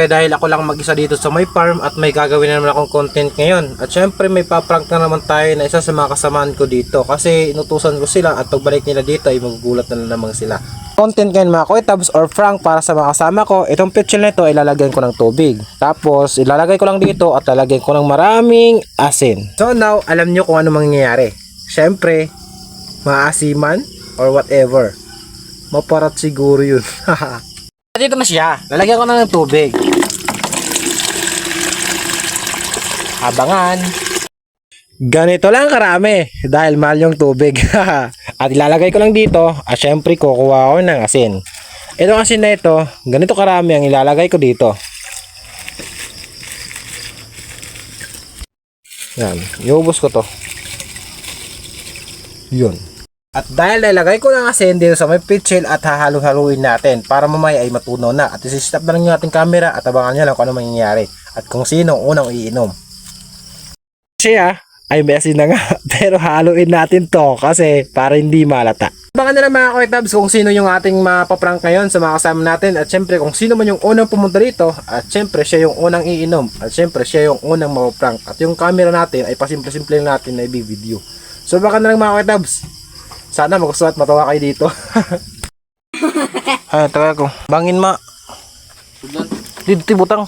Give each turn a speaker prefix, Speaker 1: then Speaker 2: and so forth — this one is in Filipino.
Speaker 1: Dahil ako lang mag-isa dito sa my farm at may gagawin na naman akong content ngayon. At syempre may paprank na naman tayo na isa sa mga kasamaan ko dito. Kasi inutusan ko sila at pagbalik nila dito ay magugulat na naman sila. Content ngayon mga koitabs or prank para sa mga kasama ko. Itong pitchel na ito ay lalagyan ko ng tubig. Tapos ilalagay ko lang dito at lalagyan ko ng maraming asin. So now alam nyo kung ano mangyayari. Syempre maasiman or whatever. Maparat siguro yun. Dito na siya. Lalagyan ko na ng tubig. Abangan. Ganito lang karami dahil mahal yung tubig. At ilalagay ko lang dito at syempre kukuha ko ng asin. Itong asin na ito, ganito karami ang ilalagay ko dito. Yan. Iubos ko to. Yun. At dahil nilagay ko ng asin dito sa may pitchel at hahalo-haluin natin para mamaya ay matunaw na. At isi-stop na lang yung ating camera at abangan nyo lang kung ano mangyayari. At kung sino unang iinom. Siya ay may asin na nga pero haluin natin to kasi para hindi malata. Abangan nila mga koitabs kung sino yung ating mapaprank ngayon sa mga kasama natin. At syempre kung sino man yung unang pumunta dito. At syempre siya yung unang iinom. At syempre siya yung unang mapaprank. At yung camera natin ay pasimple-simple natin na i-video. So baka na lang mga koitabs. Sana magustuhan at matawa kayo dito. Ay, tawa ko. Bangin ma. Dito butang.